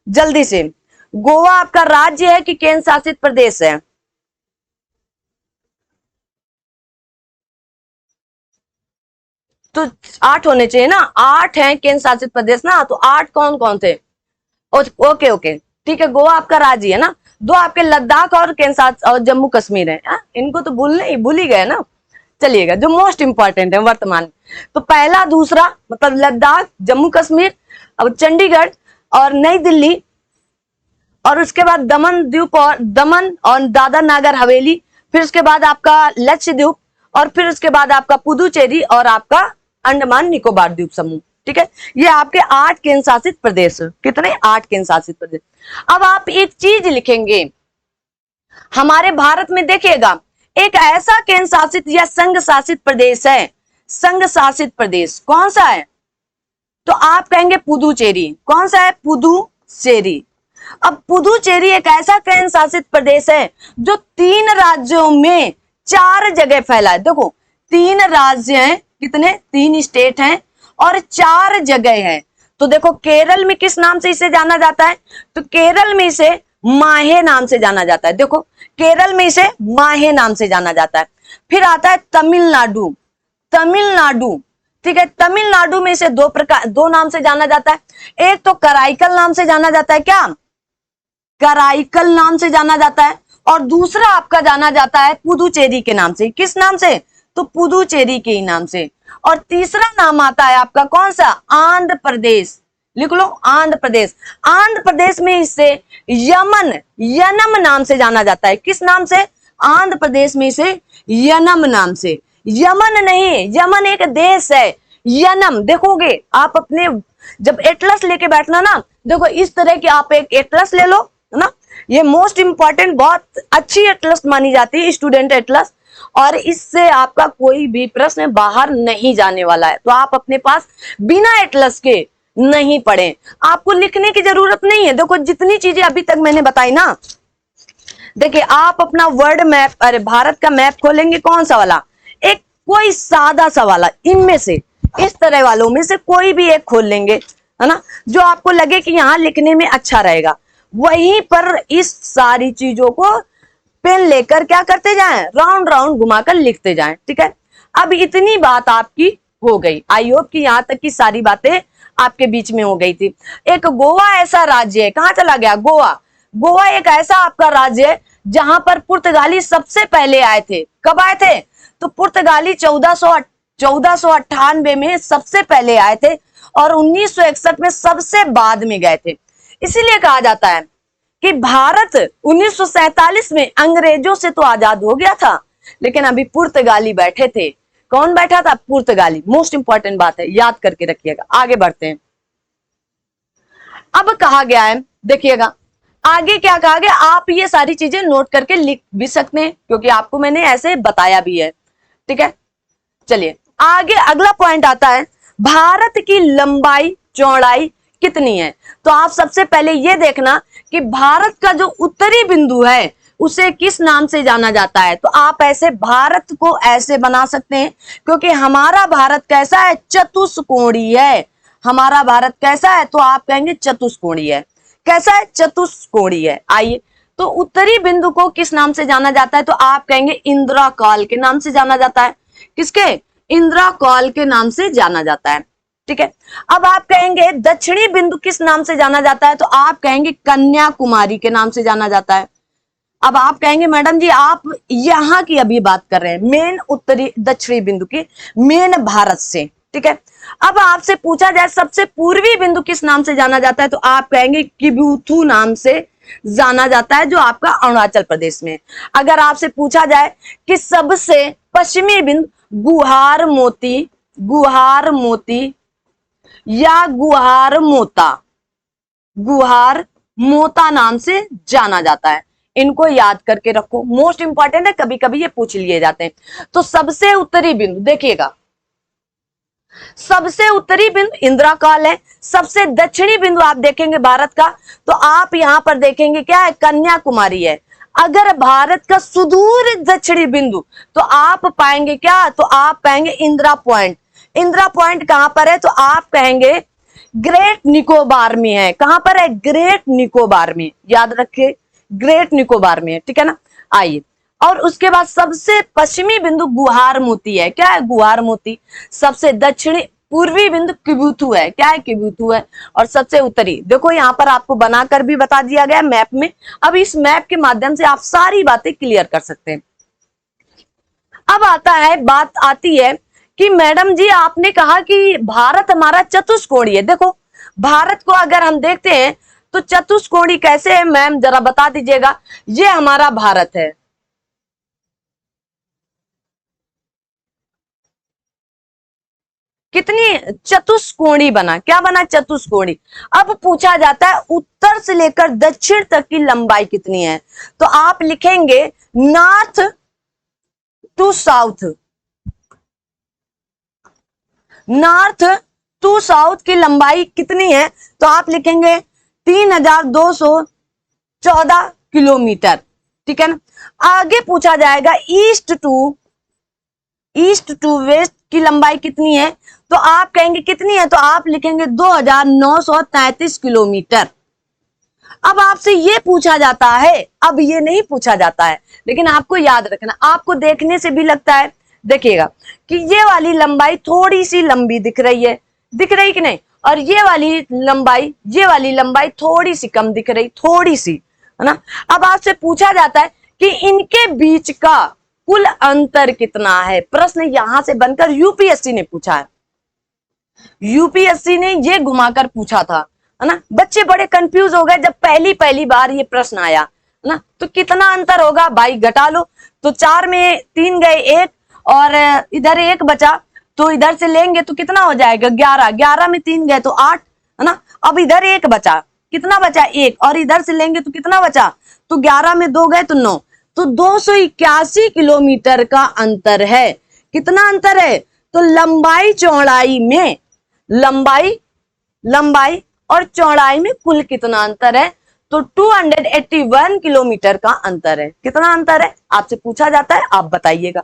जल्दी से। गोवा आपका राज्य है कि केंद्र शासित प्रदेश है। तो 8 होने चाहिए ना, 8 हैं केंद्र शासित प्रदेश ना, तो 8 कौन कौन थे। ओके ओके ठीक है, गोवा आपका राज्य है ना। 2 आपके लद्दाख और केंद्र शासित और जम्मू कश्मीर है। इनको तो भूल ही गए ना। चलिएगा, जो मोस्ट इंपॉर्टेंट है वर्तमान। तो पहला दूसरा मतलब लद्दाख, जम्मू कश्मीर, अब चंडीगढ़ और नई दिल्ली, और उसके बाद दमन और दादर नागर हवेली, फिर उसके बाद आपका लक्षद्वीप, और फिर उसके बाद आपका पुदुचेरी और आपका अंडमान निकोबार द्वीप समूह। ठीक है, ये आपके 8 केंद्र शासित प्रदेश। कितने, 8 केंद्र शासित प्रदेश। अब आप एक चीज लिखेंगे, हमारे भारत में देखिएगा एक ऐसा केंद्र शासित या संघ शासित प्रदेश है। संघ शासित प्रदेश कौन सा है, तो आप कहेंगे पुदुचेरी। कौन सा है, पुदुचेरी। अब पुदुचेरी एक ऐसा केंद्र शासित प्रदेश है जो 3 राज्यों में 4 जगह फैला है। देखो 3 राज्य हैं, कितने, 3 स्टेट हैं और 4 जगह है। तो देखो केरल में किस नाम से इसे जाना जाता है, तो केरल में इसे माहे नाम से जाना जाता है। देखो केरल में इसे माहे नाम से जाना जाता है। फिर आता है तमिलनाडु। तमिलनाडु, ठीक है, तमिलनाडु में इसे 2 नाम से जाना जाता है। एक तो कराईकल नाम से जाना जाता है, क्या, कराईकल नाम से जाना जाता है। और दूसरा आपका जाना जाता है पुदुचेरी के नाम से। किस नाम से, तो पुदुचेरी के ही नाम से। और तीसरा नाम आता है आपका कौन सा, आंध्र प्रदेश। लिख लो, आंध्र प्रदेश। आंध्र प्रदेश में इसे यनम नाम से जाना जाता है। किस नाम से, आंध्र प्रदेश में इसे यनम नाम से। यमन नहीं, यमन एक देश है, यनम। देखोगे आप अपने जब एटलस लेके बैठना ना, देखो इस तरह की आप एक एटलस ले लो ना, ये मोस्ट इंपॉर्टेंट बहुत अच्छी एटलस मानी जाती है, स्टूडेंट एटलस। और इससे आपका कोई भी प्रश्न बाहर नहीं जाने वाला है। तो आप अपने पास बिना एटलस के नहीं पढ़े, आपको लिखने की जरूरत नहीं है। देखो जितनी चीजें अभी तक मैंने बताई ना, देखिए आप अपना वर्ल्ड मैप, अरे भारत का मैप खोलेंगे, कौन सा वाला, एक कोई सादा सा वाला, इनमें से इस तरह वालों में से कोई भी एक खोल लेंगे, है ना, जो आपको लगे कि यहां लिखने में अच्छा रहेगा, वहीं पर इस सारी चीजों को पेन लेकर क्या करते जाएं, राउंड राउंड घुमाकर लिखते जाएं। ठीक है, अब इतनी बात आपकी हो गई। आई होप कि यहां तक की सारी बातें आपके बीच में हो गई थी। एक गोवा ऐसा राज्य है, कहां चला गया, गोवा। गोवा एक ऐसा आपका राज्य है जहां पर पुर्तगाली सबसे पहले आए थे। कब आए थे, तो पुर्तगाली 1498 में सबसे पहले आए थे और 1961 में सबसे बाद में गए थे। इसीलिए कहा जाता है कि भारत 1947 में अंग्रेजों से तो आजाद हो गया था, लेकिन अभी पुर्तगाली बैठे थे। कौन बैठा था, पुर्तगाली। मोस्ट इंपॉर्टेंट बात है, याद करके रखिएगा। आगे बढ़ते हैं। अब कहा गया है, देखिएगा आगे क्या कहा गया, आप ये सारी चीजें नोट करके लिख भी सकते हैं क्योंकि आपको मैंने ऐसे बताया भी है। ठीक है, चलिए आगे अगला पॉइंट आता है, भारत की लंबाई चौड़ाई कितनी है। तो आप सबसे पहले ये देखना कि भारत का जो उत्तरी बिंदु है उसे किस नाम से जाना जाता है। तो आप ऐसे भारत को ऐसे बना सकते हैं, क्योंकि हमारा भारत कैसा है, चतुष्कोणीय है। हमारा भारत कैसा है, तो आप कहेंगे चतुष्कोणीय है। कैसा है, चतुष्कोणीय है। आइए, तो उत्तरी बिंदु को किस नाम से जाना जाता है, तो आप कहेंगे इंदिरा काल के नाम से जाना जाता है। किसके, इंदिरा काल के नाम से जाना जाता है। ठीक है, अब आप कहेंगे दक्षिणी बिंदु किस नाम से जाना जाता है, तो आप कहेंगे कन्याकुमारी के नाम से जाना जाता है। अब आप कहेंगे मैडम जी आप यहां की अभी बात कर रहे हैं, मेन उत्तरी दक्षिणी बिंदु की, मेन भारत से। ठीक है, अब आपसे पूछा जाए सबसे पूर्वी बिंदु किस नाम से जाना जाता है, तो आप कहेंगे किबुथु नाम से जाना जाता है, जो आपका अरुणाचल प्रदेश में। अगर आपसे पूछा जाए कि सबसे पश्चिमी बिंदु, गुहार मोती, गुहार मोती या गुहार मोता, गुहार मोता नाम से जाना जाता है। इनको याद करके रखो, मोस्ट इंपॉर्टेंट है, कभी कभी ये पूछ लिए जाते हैं। तो सबसे उत्तरी बिंदु देखिएगा, सबसे उत्तरी बिंदु इंदिरा काल है। सबसे दक्षिणी बिंदु आप देखेंगे भारत का, तो आप यहां पर देखेंगे क्या है, कन्याकुमारी है। अगर भारत का सुदूर दक्षिणी बिंदु, तो आप पाएंगे क्या, तो आप पाएंगे इंदिरा पॉइंट। इंदिरा पॉइंट कहां पर है, तो आप कहेंगे ग्रेट निकोबार में है। कहां पर है, ग्रेट निकोबार में, याद रखिए ग्रेट निकोबार में है। ठीक है ना, आइए, और उसके बाद सबसे पश्चिमी बिंदु गुहार मोती है। क्या है, गुहार मोती। सबसे दक्षिणी पूर्वी बिंदु किबुथु है। क्या है, किबुथु है। और सबसे उत्तरी, देखो यहां पर आपको बनाकर भी बता दिया गया मैप में। अब इस मैप के माध्यम से आप सारी बातें क्लियर कर सकते हैं। अब आता है, बात आती है कि मैडम जी आपने कहा कि भारत हमारा चतुष्कोणीय है। देखो भारत को अगर हम देखते हैं तो चतुष्कोणीय कैसे है, मैम जरा बता दीजिएगा। ये हमारा भारत है, कितनी चतुष्कोणीय बना, क्या बना, चतुष्कोणीय। अब पूछा जाता है उत्तर से लेकर दक्षिण तक की लंबाई कितनी है, तो आप लिखेंगे north to south, north to south की लंबाई कितनी है, तो आप लिखेंगे 3214 किलोमीटर। ठीक है ना, आगे पूछा जाएगा ईस्ट टू वेस्ट की लंबाई कितनी है, तो आप कहेंगे कितनी है, तो आप लिखेंगे 2933 किलोमीटर। अब आपसे ये पूछा जाता है, अब ये नहीं पूछा जाता है, लेकिन आपको याद रखना, आपको देखने से भी लगता है, देखिएगा कि ये वाली लंबाई थोड़ी सी लंबी दिख रही है, दिख रही कि नहीं, और ये वाली लंबाई थोड़ी सी कम दिख रही, थोड़ी सी, है ना। अब आपसे पूछा जाता है कि इनके बीच का कुल अंतर कितना है। प्रश्न यहां से बनकर यूपीएससी ने पूछा है, यूपीएससी ने ये घुमाकर पूछा था, है ना। बच्चे बड़े कंफ्यूज हो गए जब पहली बार ये प्रश्न आया, है ना। तो कितना अंतर होगा भाई, घटा लो, तो 4 में 3 गए 1, और इधर 1 बचा, तो इधर से लेंगे तो कितना हो जाएगा 11, 11 में 3 गए तो 8, है ना। अब इधर 1 बचा, कितना बचा 1, और इधर से लेंगे तो कितना बचा, तो 11 में 2 गए तो 9, तो 281 किलोमीटर का अंतर है। कितना अंतर है? तो लंबाई चौड़ाई में, लंबाई और चौड़ाई में कुल कितना अंतर है? तो 281 किलोमीटर का अंतर है। कितना अंतर है आपसे पूछा जाता है, आप बताइएगा।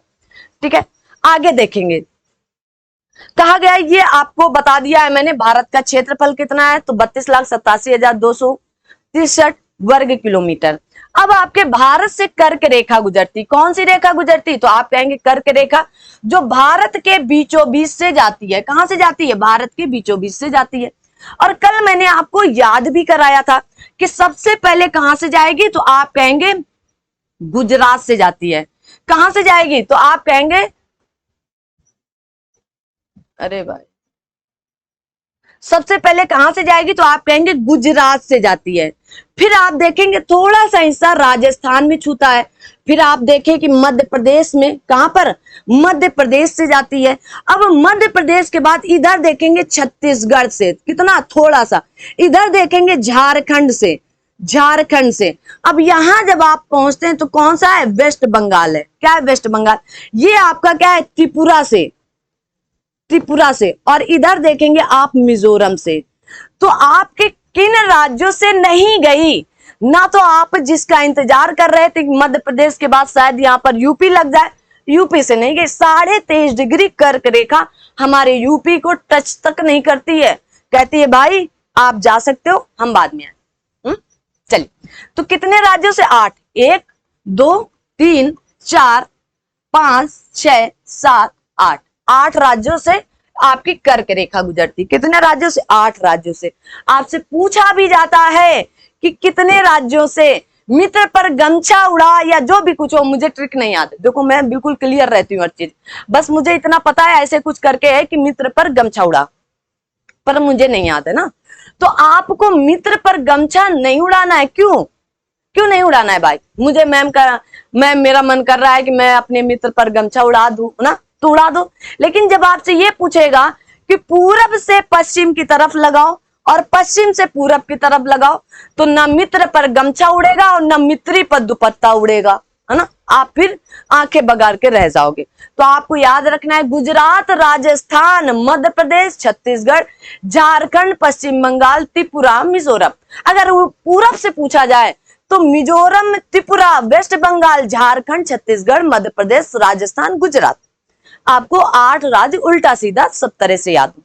ठीक है, आगे देखेंगे। कहा गया ये आपको बता दिया है मैंने, भारत का क्षेत्रफल कितना है? तो 32,87,263 वर्ग किलोमीटर। अब आपके भारत से कर्क रेखा गुजरती, कौन सी रेखा गुजरती? तो आप कहेंगे कर्क रेखा, जो भारत के बीचों बीच से जाती है। कहां से जाती है? भारत के बीचों बीच से जाती है। और कल मैंने आपको याद भी कराया था कि सबसे पहले कहां से जाएगी? तो आप कहेंगे गुजरात से जाती है। कहां से जाएगी? तो आप कहेंगे, अरे भाई, सबसे पहले कहां से जाएगी? तो आप कहेंगे गुजरात से जाती है। फिर आप देखेंगे थोड़ा सा हिस्सा राजस्थान में छूता है। फिर आप देखें कि मध्य प्रदेश में, कहां पर? मध्य प्रदेश से जाती है। अब मध्य प्रदेश के बाद इधर देखेंगे छत्तीसगढ़ से, कितना? थोड़ा सा। इधर देखेंगे झारखंड से, झारखंड से। अब यहां जब आप पहुंचते हैं तो कौन सा है? वेस्ट बंगाल है। क्या है? वेस्ट बंगाल। ये आपका क्या है? त्रिपुरा से, त्रिपुरा से। और इधर देखेंगे आप मिजोरम से। तो आपके किन राज्यों से नहीं गई? ना तो आप जिसका इंतजार कर रहे थे मध्य प्रदेश के बाद शायद यहां पर यूपी लग जाए, यूपी से नहीं गई। 23.5 डिग्री कर्क रेखा हमारे यूपी को टच तक नहीं करती है। कहती है भाई आप जा सकते हो, हम बाद में आए। चलिए, तो कितने राज्यों से? 8। 1 2 3 4 5 6 7 8, 8 राज्यों से आपकी कर्क रेखा गुजरती। कितने राज्यों से? 8 राज्यों से। आपसे पूछा भी जाता है कि कितने राज्यों से मित्र पर गमछा उड़ा, या जो भी कुछ हो, मुझे ट्रिक नहीं आती। देखो मैं बिल्कुल क्लियर रहती हूँ हर चीज, बस मुझे इतना पता है ऐसे कुछ करके है कि मित्र पर गमछा उड़ा, पर मुझे नहीं याद है ना। तो आपको मित्र पर गमछा नहीं उड़ाना है। क्यों नहीं उड़ाना है भाई? मुझे मेरा मन कर रहा है कि मैं अपने मित्र पर गमछा उड़ा दूं ना, तो उड़ा दो। लेकिन जब आपसे ये पूछेगा कि पूरब से पश्चिम की तरफ लगाओ और पश्चिम से पूरब की तरफ लगाओ, तो न मित्र पर गमछा उड़ेगा और न मित्री पर दुपट्टा उड़ेगा, है ना। आप फिर आंखें बगाड़ के रह जाओगे। तो आपको याद रखना है गुजरात, राजस्थान, मध्य प्रदेश, छत्तीसगढ़, झारखंड, पश्चिम बंगाल, त्रिपुरा, मिजोरम। अगर पूरब से पूछा जाए तो मिजोरम, त्रिपुरा, वेस्ट बंगाल, झारखंड, छत्तीसगढ़, मध्य प्रदेश, राजस्थान, गुजरात। आपको 8 राज्य उल्टा सीधा सब तरह से याद हो।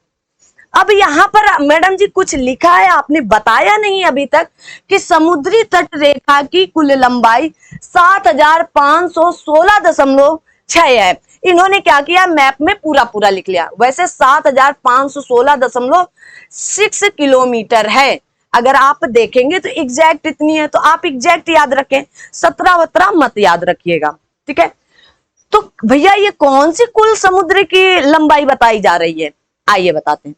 अब यहाँ पर मैडम जी कुछ लिखा है, आपने बताया नहीं अभी तक कि समुद्री तट रेखा की कुल लंबाई 7516.6 है। इन्होंने क्या किया? मैप में पूरा लिख लिया। वैसे 7516.6 किलोमीटर है। अगर आप देखेंगे तो एग्जैक्ट इतनी है, तो आप एग्जैक्ट याद रखें, 17 मत याद रखिएगा। ठीक है, तो भैया ये कौन सी कुल समुद्र की लंबाई बताई जा रही है? आइए बताते हैं।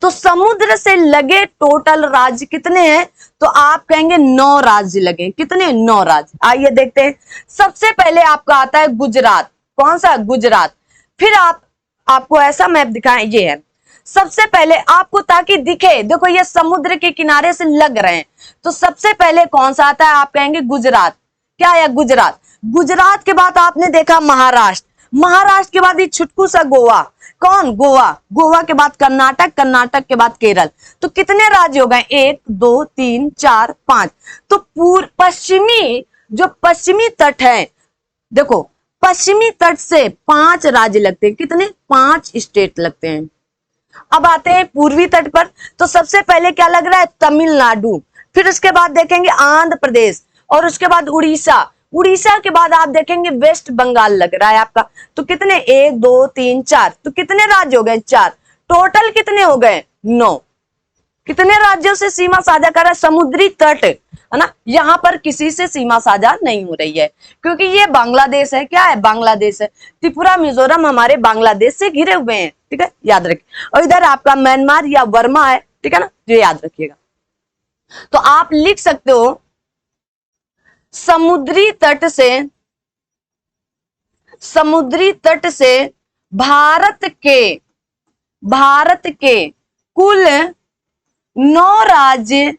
तो समुद्र से लगे टोटल राज्य कितने हैं? तो आप कहेंगे 9 राज्य लगे। कितने? 9 राज्य। आइए देखते हैं। सबसे पहले आपका आता है गुजरात। कौन सा? गुजरात। फिर आपको ऐसा मैप दिखाएं, ये है। सबसे पहले आपको ताकि दिखे, देखो ये समुद्र के किनारे से लग रहे हैं, तो सबसे पहले कौन सा आता है? आप कहेंगे गुजरात। क्या है? गुजरात। गुजरात के बाद आपने देखा महाराष्ट्र, महाराष्ट्र के बाद ये छुटकू सा गोवा। कौन? गोवा। गोवा के बाद कर्नाटक, कर्नाटक के बाद केरल। तो कितने राज्य हो गए? 1 2 3 4 5। तो पश्चिमी, जो पश्चिमी तट है, देखो पश्चिमी तट से 5 राज्य लगते हैं। कितने? 5 स्टेट लगते हैं। अब आते हैं पूर्वी तट पर। तो सबसे पहले क्या लग रहा है? तमिलनाडु। फिर उसके बाद देखेंगे आंध्र प्रदेश, और उसके बाद उड़ीसा। उड़ीसा के बाद आप देखेंगे वेस्ट बंगाल लग रहा है आपका। तो कितने? 1 2 3 4। तो कितने राज्य हो गए? 4। टोटल कितने हो गए? 9। कितने राज्यों से सीमा साझा कर रहा है? समुद्री तट, है ना। यहां पर किसी से सीमा साझा नहीं हो रही है, क्योंकि ये बांग्लादेश है। क्या है? बांग्लादेश है। त्रिपुरा, मिजोरम हमारे बांग्लादेश से घिरे हुए हैं। ठीक है, याद रखिए। और इधर आपका म्यांमार या वर्मा है। ठीक है ना, जो याद रखिएगा। तो आप लिख सकते हो समुद्री तट से भारत के कुल 9 राज्य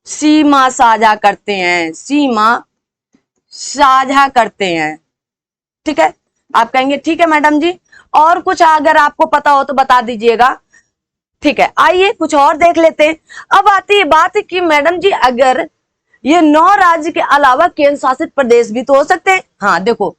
सीमा साझा करते हैं। सीमा साझा करते हैं। ठीक है, आप कहेंगे ठीक है मैडम जी, और कुछ अगर आपको पता हो तो बता दीजिएगा। ठीक है, आइए कुछ और देख लेते हैं। अब आती है बात कि मैडम जी अगर ये 9 राज्य के अलावा केंद्र शासित प्रदेश भी तो हो सकते हैं। हाँ देखो,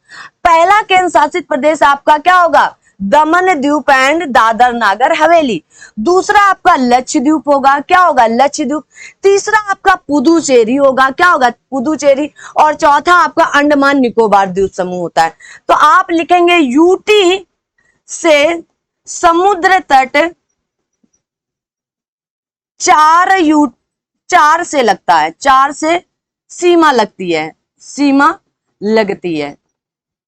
पहला केंद्र शासित प्रदेश आपका क्या होगा, दमन द्वीप एंड दादर नागर हवेली। दूसरा आपका लक्षद्वीप होगा, क्या होगा, लक्षद्वीप। तीसरा आपका पुदुचेरी होगा, क्या होगा, पुदुचेरी। और चौथा आपका अंडमान निकोबार द्वीप समूह होता है। तो आप लिखेंगे यूटी से समुद्र तट 4 से लगता है, 4 से सीमा लगती है, सीमा लगती है।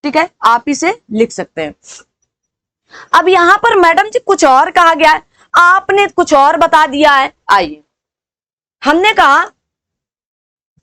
ठीक है, आप इसे लिख सकते हैं। अब यहां पर मैडम जी कुछ और कहा गया है, आपने कुछ और बता दिया है। आइए, हमने कहा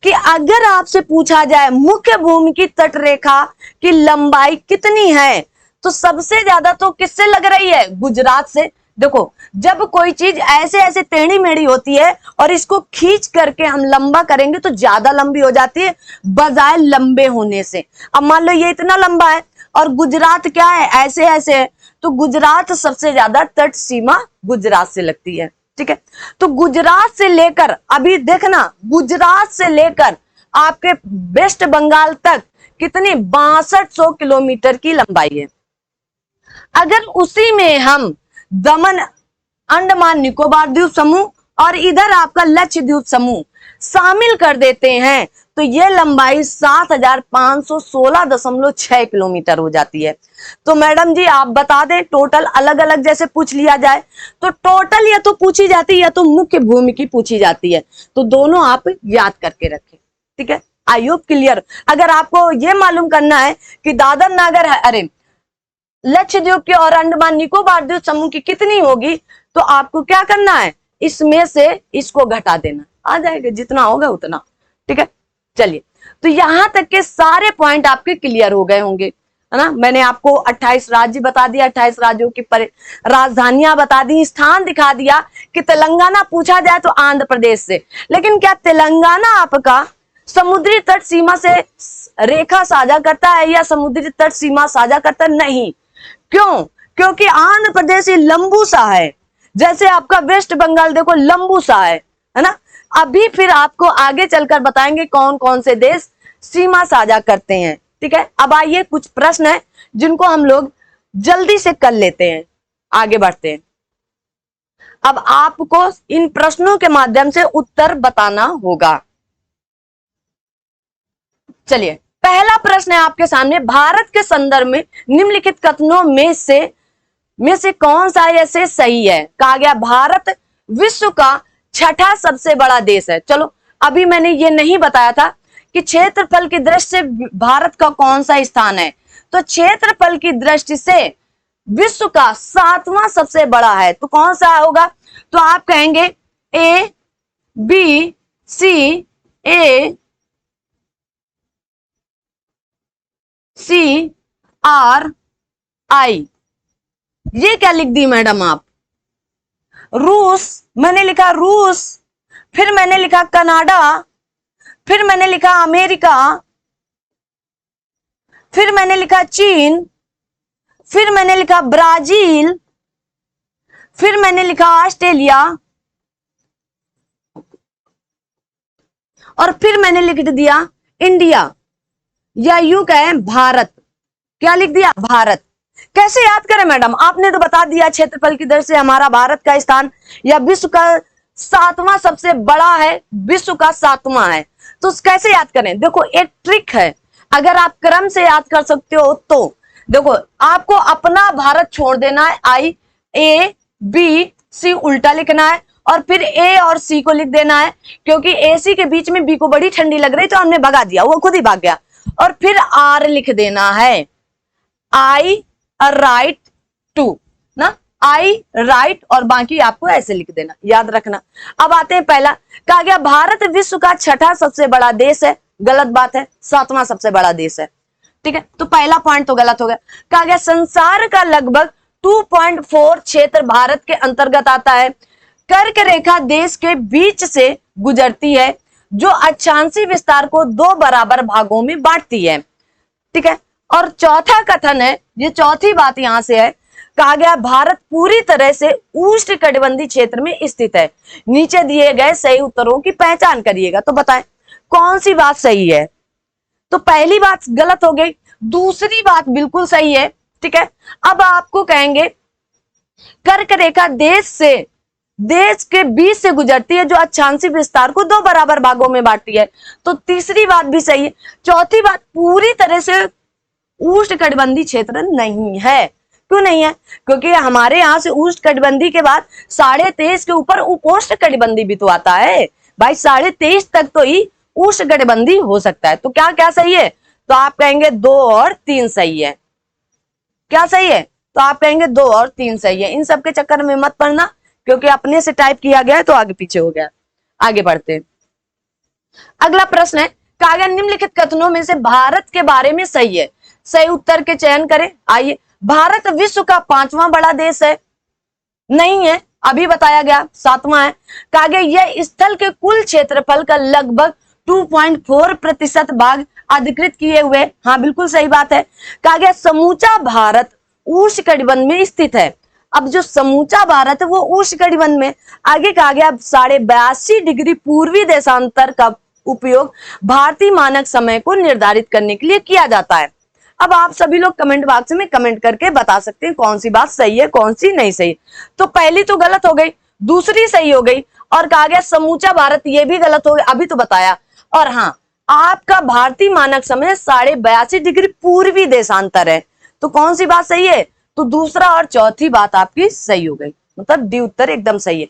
कि अगर आपसे पूछा जाए मुख्य भूमि की तट रेखा की लंबाई कितनी है, तो सबसे ज्यादा तो किससे लग रही है, गुजरात से। देखो, जब कोई चीज ऐसे ऐसे टेढ़ी मेढ़ी होती है और इसको खींच करके हम लंबा करेंगे तो ज्यादा लंबी हो जाती है बजाय लंबे होने से। अब मान लो ये इतना लंबा है और गुजरात क्या है, ऐसे ऐसे है, तो गुजरात सबसे ज्यादा तट सीमा गुजरात से लगती है। ठीक है, तो गुजरात से लेकर, अभी देखना, गुजरात से लेकर आपके वेस्ट बंगाल तक कितनी 6200 किलोमीटर की लंबाई है। अगर उसी में हम दमन अंडमान निकोबार द्वीप समूह और इधर आपका लक्षद्वीप समूह शामिल कर देते हैं तो यह लंबाई 7516.6 किलोमीटर हो जाती है। तो मैडम जी आप बता दें, टोटल अलग अलग जैसे पूछ लिया जाए तो टोटल या तो पूछी जाती है या तो मुख्य भूमि की पूछी जाती है, तो दोनों आप याद करके रखें। ठीक है, आई होप क्लियर। अगर आपको यह मालूम करना है कि दादर नागर है, अरे लक्षद्वीप की और अंडमान निकोबार द्वीप समूह की कितनी होगी, तो आपको क्या करना है, इसमें से इसको घटा देना, आ जाएगा जितना होगा उतना। ठीक है, चलिए, तो यहां तक के सारे पॉइंट आपके क्लियर हो गए होंगे, है ना। मैंने आपको 28 राज्य बता दिया, 28 राज्यों की राजधानियां बता दी, स्थान दिखा दिया कि तेलंगाना पूछा जाए तो आंध्र प्रदेश से। लेकिन क्या तेलंगाना आपका समुद्री तट सीमा से रेखा साझा करता है या समुद्री तट सीमा साझा करता नहीं? क्यों? क्योंकि आंध्र प्रदेश ये लंबू सा है, जैसे आपका वेस्ट बंगाल देखो लंबू सा है ना। अभी फिर आपको आगे चलकर बताएंगे कौन कौन से देश सीमा साझा करते हैं। ठीक है, अब आइए कुछ प्रश्न है जिनको हम लोग जल्दी से कर लेते हैं, आगे बढ़ते हैं। अब आपको इन प्रश्नों के माध्यम से उत्तर बताना होगा। चलिए, पहला प्रश्न है आपके सामने, भारत के संदर्भ में निम्नलिखित कथनों में से कौन सा ऐसे सही है? कहा गया भारत विश्व का 6ठा सबसे बड़ा देश है। चलो, अभी मैंने ये नहीं बताया था कि क्षेत्रफल की दृष्टि से भारत का कौन सा स्थान है, तो क्षेत्रफल की दृष्टि से विश्व का 7वां सबसे बड़ा है, तो कौन सा होगा? तो आप कहेंगे A, B, C, A, C, R, I। ये क्या लिख दी मैडम आप? रूस, मैंने लिखा रूस, फिर मैंने लिखा कनाडा, फिर मैंने लिखा अमेरिका, फिर मैंने लिखा चीन, फिर मैंने लिखा ब्राजील, फिर मैंने लिखा ऑस्ट्रेलिया, और फिर मैंने लिख दिया इंडिया, या यूं कहें भारत। क्या लिख दिया? भारत। कैसे याद करें मैडम? आपने तो बता दिया क्षेत्रफल की दृष्टि से हमारा भारत का स्थान या विश्व का 7वां सबसे बड़ा है, विश्व का 7वां है, तो कैसे याद करें? देखो, एक ट्रिक है, अगर आप क्रम से याद कर सकते हो तो देखो, आपको अपना भारत छोड़ देना है, आई ए बी सी उल्टा लिखना है और फिर ए और सी को लिख देना है, क्योंकि ए सी के बीच में बी को बड़ी ठंडी लग रही तो हमने भगा दिया, वो खुद ही भाग गया। और फिर आर लिख देना है, आई राइट टू ना, आई राइट, और बाकी आपको ऐसे लिख देना, याद रखना। अब आते हैं पहला, कहा गया भारत विश्व का 6ठा सबसे बड़ा देश है, गलत बात है, 7वां सबसे बड़ा देश है। ठीक है, तो पहला पॉइंट तो गलत हो गया। कहा गया संसार का लगभग 2.4 क्षेत्र भारत के अंतर्गत आता है, कर्क रेखा देश के बीच से गुजरती है, जो अक्षांशीय विस्तार को दो बराबर भागों में बांटती है। ठीक है, और चौथा कथन है, ये चौथी बात यहां से है, कहा गया भारत पूरी तरह से उष्णकटिबंधीय क्षेत्र में स्थित है। नीचे दिए गए सही उत्तरों की पहचान करिएगा, तो बताएं कौन सी बात सही है। तो पहली बात गलत हो गई, दूसरी बात बिल्कुल सही है। ठीक है, अब आपको कहेंगे कर्क रेखा देश के बीच से गुजरती है, जो अक्षांशीय विस्तार को दो बराबर भागों में बांटती है। तो तीसरी बात भी सही है। चौथी बात, पूरी तरह से उष्णकटिबंधीय क्षेत्र नहीं है। क्यों नहीं है? क्योंकि हमारे यहाँ से उष्णकटिबंधीय के बाद 23.5 के ऊपर उपोष्णकटिबंधीय भी तो आता है भाई। 23.5 तक तो ही उष्णकटिबंधीय हो सकता है। तो क्या क्या सही है? तो आप कहेंगे 2 और 3 सही है। क्या सही है? तो आप कहेंगे 2 और 3 सही है। इन सब के चक्कर में मत पड़ना, क्योंकि अपने से टाइप किया गया है तो आगे पीछे हो गया। आगे बढ़ते हैं। अगला प्रश्न है, कहा गया निम्नलिखित कथनों में से भारत के बारे में सही है। सही उत्तर के चयन करें। आइए, भारत विश्व का 5वां बड़ा देश है? नहीं है, अभी बताया गया 7वां है। कहा गया यह स्थल के कुल क्षेत्रफल का लगभग 2.4% भाग अधिकृत किए हुए। हाँ, बिल्कुल सही बात है। कहा गया समूचा भारत उष्णकटिबंध में स्थित है। अब जो समूचा भारत है वो उष्णकटिबंध में। आगे कहा गया 82.5 डिग्री पूर्वी देशांतर का उपयोग भारतीय मानक समय को निर्धारित करने के लिए किया जाता है। अब आप सभी लोग कमेंट बॉक्स में कमेंट करके बता सकते हैं कौन सी बात सही है, कौन सी नहीं सही। तो पहली तो गलत हो गई, दूसरी सही हो गई, और कहा गया समूचा भारत, ये भी गलत हो गया, अभी तो बताया। और हाँ, आपका भारतीय मानक समय 82.5 डिग्री पूर्वी देशांतर है। तो कौन सी बात सही है? तो दूसरा और चौथी बात आपकी सही हो गई, मतलब डी उत्तर एकदम सही है।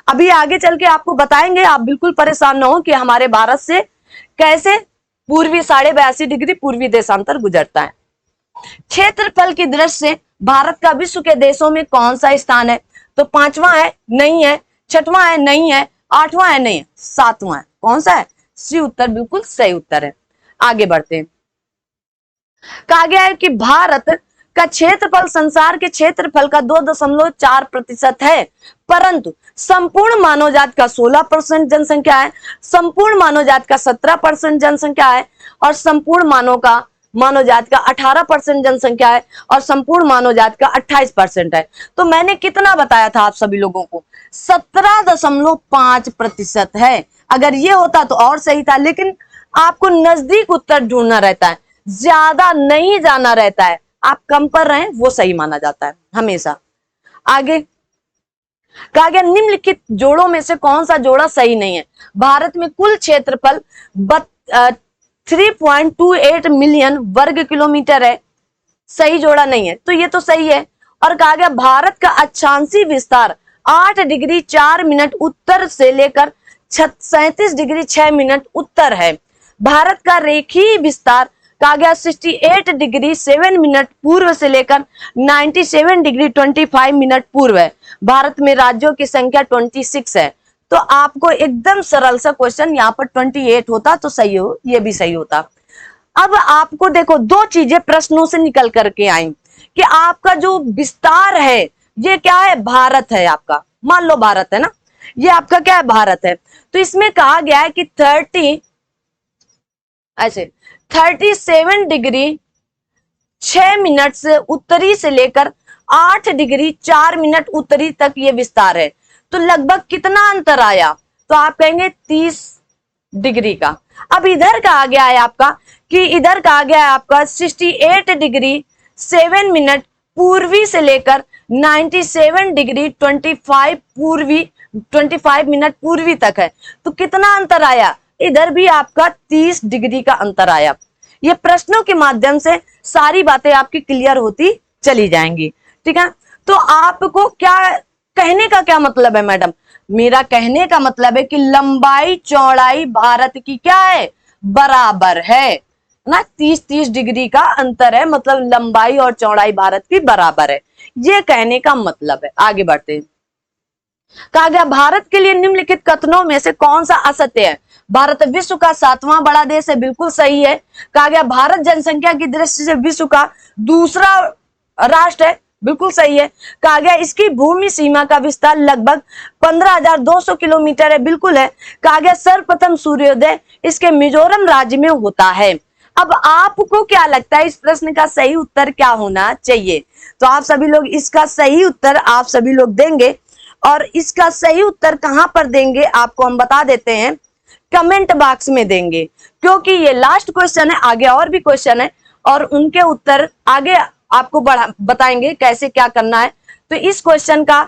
अभी आगे चल के आपको बताएंगे, आप बिल्कुल परेशान न हो कि हमारे भारत से कैसे पूर्वी 82.5 डिग्री पूर्वी देशांतर गुजरता है। क्षेत्रफल की दृष्टि से भारत का विश्व के देशों में कौन सा स्थान है? तो 5वां है? नहीं है। 6वां है? नहीं है। 8वां है? नहीं है। 7वां है। कौन सा है? सी उत्तर बिल्कुल सही उत्तर है। आगे बढ़ते हैं। कहा गया है कि भारत का क्षेत्रफल संसार के क्षेत्रफल का 2.4% है, परंतु संपूर्ण मानव जाति का 16% जनसंख्या है, संपूर्ण मानव जाति का 17% जनसंख्या है, और संपूर्ण मानव जाति का 18% जनसंख्या है, और संपूर्ण मानव जाति का 28% है। तो मैंने कितना बताया था आप सभी लोगों को? 17.5% है। अगर ये होता तो और सही था, लेकिन आपको नजदीक उत्तर ढूंढना रहता है, ज्यादा नहीं जाना रहता है। आप कम पर रहें वो सही माना जाता है हमेशा। आगे कहा गया निम्नलिखित जोड़ों में से कौन सा जोड़ा सही नहीं है? भारत में कुल क्षेत्रफल 3.28 मिलियन वर्ग किलोमीटर है। सही जोड़ा नहीं है, तो ये तो सही है। और कहा गया भारत का अक्षांशीय विस्तार 8 डिग्री 4 मिनट उत्तर से लेकर 37 डिग्री 6 मिनट उत्तर है। भारत का रेखीय विस्तार कहा गया 68 डिग्री 7 मिनट पूर्व से लेकर 97 डिग्री 25 मिनट पूर्व है। भारत में राज्यों की संख्या 26 है। तो आपको एकदम सरल सा क्वेश्चन, यहाँ पर 28 होता तो सही हो, ये भी सही होता। अब आपको देखो 2 चीजें प्रश्नों से निकल करके आई कि आपका जो विस्तार है ये क्या है? भारत है आपका। मान लो भारत है ना, ये आपका क्या है? भारत है। तो इसमें कहा गया है कि 37 डिग्री 6 मिनट से उत्तरी से लेकर 8 डिग्री 4 मिनट उत्तरी तक ये विस्तार है। तो लगभग कितना अंतर आया? तो आप कहेंगे 30 डिग्री का। अब इधर कहा गया है आपका कि इधर कहा गया है आपका 68 डिग्री 7 मिनट पूर्वी से लेकर 97 डिग्री 25 मिनट पूर्वी तक है। तो कितना अंतर आया? इधर भी आपका 30 डिग्री का अंतर आया। ये प्रश्नों के माध्यम से सारी बातें आपकी क्लियर होती चली जाएंगी। ठीक है, तो आपको क्या कहने का क्या मतलब है मैडम? मेरा कहने का मतलब है कि लंबाई चौड़ाई भारत की क्या है? बराबर है ना। 30 डिग्री का अंतर है, मतलब लंबाई और चौड़ाई भारत की बराबर है, ये कहने का मतलब है। आगे बढ़ते हैं। कहा गया भारत के लिए निम्नलिखित कथनों में से कौन सा असत्य है? भारत विश्व का 7वां बड़ा देश है, बिल्कुल सही है। कहा गया भारत जनसंख्या की दृष्टि से विश्व का दूसरा राष्ट्र है, बिल्कुल सही है। कहा गया इसकी भूमि सीमा का विस्तार लगभग 15,200 किलोमीटर है, बिल्कुल है। कहा गया सर्वप्रथम सूर्योदय इसके मिजोरम राज्य में होता है। अब आपको क्या लगता है इस प्रश्न का सही उत्तर क्या होना चाहिए? तो आप सभी लोग इसका सही उत्तर आप सभी लोग देंगे, और इसका सही उत्तर कहां पर देंगे आपको हम बता देते हैं, कमेंट बॉक्स में देंगे, क्योंकि ये लास्ट क्वेश्चन है। आगे और भी क्वेश्चन है और उनके उत्तर आगे आपको बताएंगे कैसे क्या करना है। तो इस क्वेश्चन का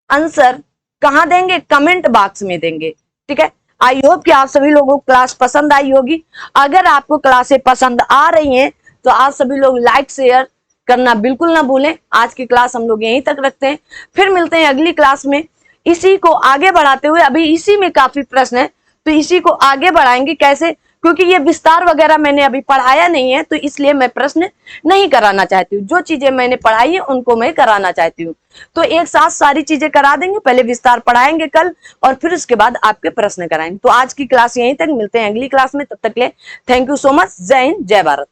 आंसर कहां देंगे? कमेंट बॉक्स में देंगे, ठीक है। आई होप कि आप सभी लोगों को क्लास पसंद आई होगी। अगर आपको क्लासें पसंद आ रही हैं तो आप सभी लोग लाइक शेयर करना बिल्कुल ना भूलें। आज की क्लास हम लोग यहीं तक रखते हैं, फिर मिलते हैं अगली क्लास में। इसी को आगे बढ़ाते हुए, अभी इसी में काफी प्रश्न है तो इसी को आगे बढ़ाएंगे कैसे, क्योंकि ये विस्तार वगैरह मैंने अभी पढ़ाया नहीं है तो इसलिए मैं प्रश्न नहीं कराना चाहती हूँ। जो चीजें मैंने पढ़ाई है उनको मैं कराना चाहती हूँ। तो एक साथ सारी चीजें करा देंगे, पहले विस्तार पढ़ाएंगे कल और फिर उसके बाद आपके प्रश्न कराएंगे। तो आज की क्लास यहीं तक, मिलते हैं अगली क्लास में। तब तक के लिए थैंक यू सो मच। जय हिंद, जय भारत।